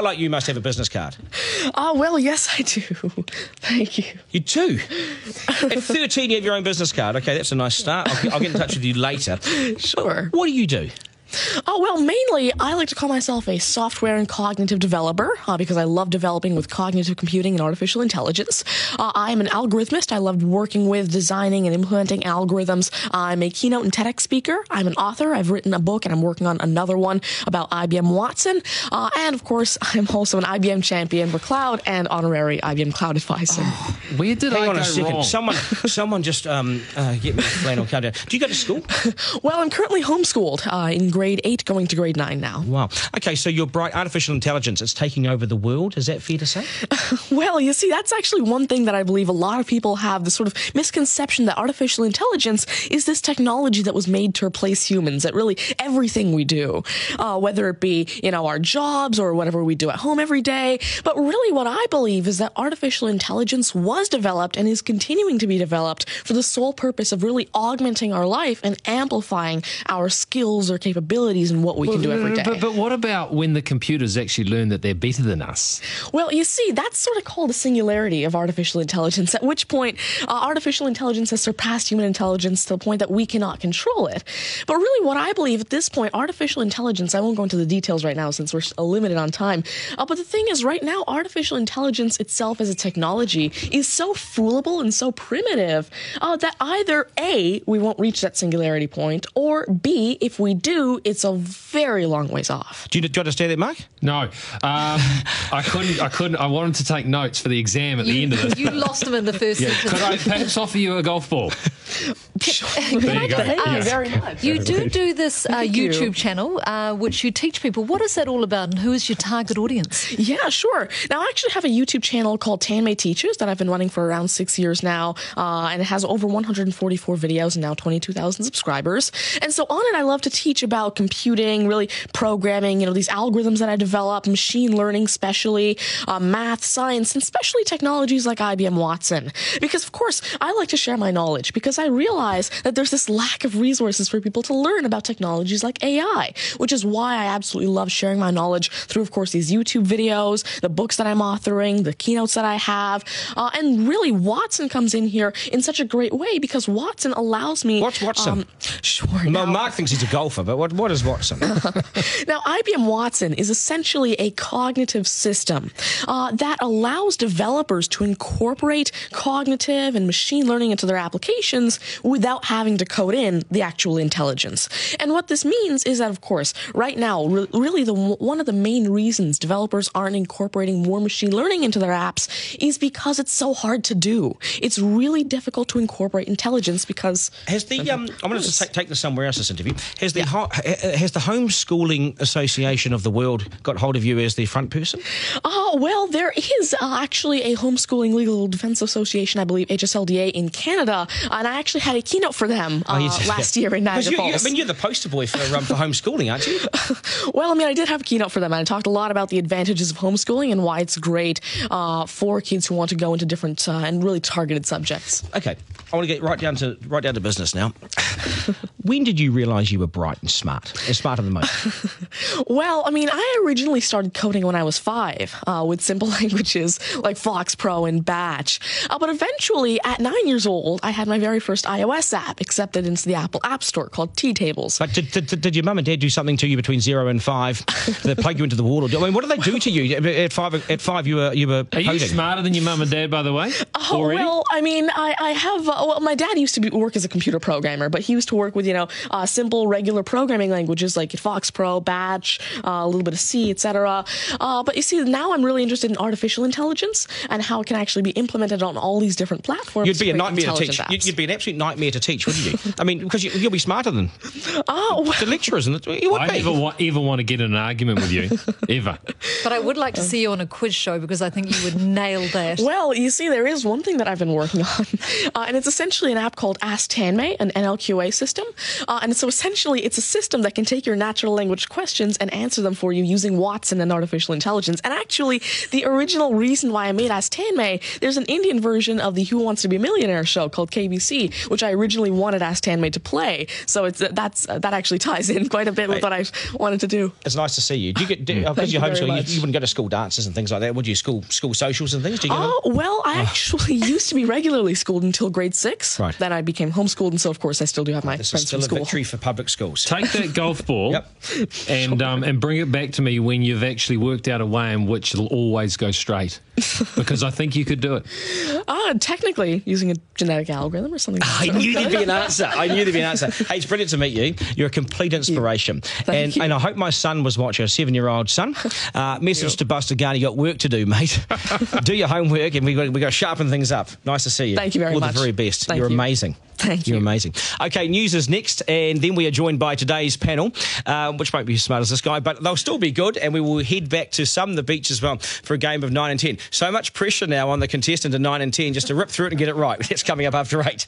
Like you must have a business card. Well, yes, I do. Thank you. You do? At 13, you have your own business card. OK, that's a nice start. I'll get in touch with you later. Sure. What do you do? Oh, well, mainly, I like to call myself a software and cognitive developer because I love developing with cognitive computing and artificial intelligence. I am an algorithmist. I love working with, designing, and implementing algorithms. I'm a keynote and TEDx speaker. I'm an author. I've written a book, and I'm working on another one about IBM Watson. And, of course, I'm also an IBM champion for cloud and honorary IBM cloud advisor. Oh, where did Hang I on go a second. wrong? Someone just get me a flannel countdown. Do you go to school? Well, I'm currently homeschooled in grade 8, going to grade 9 now. Wow. OK, so you're bright. Artificial intelligence, it's taking over the world. Is that fair to say? Well, you see, that's actually one thing that I believe a lot of people have, this sort of misconception that artificial intelligence is this technology that was made to replace humans at really everything we do, whether it be, our jobs or whatever we do at home every day. But really what I believe is that artificial intelligence was developed and is continuing to be developed for the sole purpose of really augmenting our life and amplifying our skills or capabilities and what we can do every day. But what about when the computers actually learn that they're better than us? Well, you see, that's sort of called a singularity of artificial intelligence, at which point artificial intelligence has surpassed human intelligence to the point that we cannot control it. But really what I believe at this point, artificial intelligence, I won't go into the details right now since we're limited on time, but the thing is right now, artificial intelligence itself as a technology is so foolable and so primitive that either A, we won't reach that singularity point, or B, if we do, it's a very long ways off. Do you understand that, Mark? No. I couldn't. I wanted to take notes for the exam at the end of this. You lost them in the first sentence. Could I perhaps offer you a golf ball? There you go. Thank you very much. You do this YouTube channel, which you teach people. What is that all about, and who is your target audience? Yeah, sure. Now, I actually have a YouTube channel called Tanmay Teaches that I've been running for around 6 years now, and it has over 144 videos and now 22,000 subscribers. And so on it, I love to teach about computing, really programming, these algorithms that I develop, machine learning especially, math, science, and especially technologies like IBM Watson. Because, of course, I like to share my knowledge because I realize that there's this lack of resources for people to learn about technologies like AI, which is why I absolutely love sharing my knowledge through, of course, these YouTube videos, the books that I'm authoring, the keynotes that I have, and really Watson comes in here in such a great way because Watson allows me... What's Watson? Sure. Well, Mark thinks he's a golfer, but what is Watson? Now, IBM Watson is essentially a cognitive system that allows developers to incorporate cognitive and machine learning into their applications without having to code in the actual intelligence. And what this means is that, of course, right now, really one of the main reasons developers aren't incorporating more machine learning into their apps is because it's so hard to do. It's really difficult to incorporate intelligence because... Has the I'm going to take this somewhere else, this interview. Has the Homeschooling Association of the World got hold of you as the front person? Well, there is actually a Homeschooling Legal Defense Association, I believe, HSLDA in Canada, and I actually had a keynote for them last year in Niagara Falls. You're the poster boy for homeschooling, aren't you? Well, I did have a keynote for them, and I talked a lot about the advantages of homeschooling and why it's great for kids who want to go into different and really targeted subjects. Okay, I want to get right down to business now. When did you realise you were bright and smarter than most? Well, I originally started coding when I was 5 with simple languages like Fox Pro and Batch. But eventually, at 9 years old, I had my very first iOS app accepted into the Apple App Store called T-Tables. But did your mum and dad do something to you between 0 and 5 that plug you into the wall? What did they do to you at 5? At 5, you were coding. Are you smarter than your mum and dad, by the way? Already? Well, I have. My dad used to work as a computer programmer, but he used to work with simple regular programming languages like Fox Pro, Batch, a little bit of C, etc. But you see, now I'm really interested in artificial intelligence and how it can actually be implemented on all these different platforms. You'd be a nightmare to teach. You'd be an absolute nightmare to teach, wouldn't you? Because you'll be smarter than the lecturers. I never ever want to get in an argument with you, ever. But I would like to see you on a quiz show because I think you would nail that. Well, you see, there is one thing that I've been working on, and it's essentially an app called Ask Tanmay, an NLQA system. And so essentially, it's a system system that can take your natural language questions and answer them for you using Watson and artificial intelligence. And actually, the original reason why I made Ask Tanmay, there's an Indian version of the Who Wants to Be a Millionaire show called KBC, which I originally wanted Ask Tanmay to play. So that actually ties in quite a bit with what I wanted to do. It's nice to see you. Do you get because you're homeschooled, you wouldn't go to school dances and things like that, would you? School socials and things? Do you well, I actually used to be regularly schooled until grade 6. Right. Then I became homeschooled, and so of course I still do have my This friends is still from a school. victory for public schools. Take that golf ball and bring it back to me when you've actually worked out a way in which it'll always go straight. Because I think you could do it. Technically, using a genetic algorithm or something. I knew there'd be an answer. Hey, it's brilliant to meet you. You're a complete inspiration. Thank you. And I hope my son was watching, a 7-year-old son. Message to Buster Garner, you got work to do, mate. Do your homework, and we got to sharpen things up. Nice to see you. Thank you very much. much. All the very best. Thank You're you. amazing. Thank you. You're amazing. Okay, news is next, and then we are joined by today's panel, which won't be as smart as this guy, but they'll still be good, and we will head back to some of the beach as well for a game of 9 and 10. So much pressure now on the contestant in 9 and 10 just to rip through it and get it right. It's coming up after 8.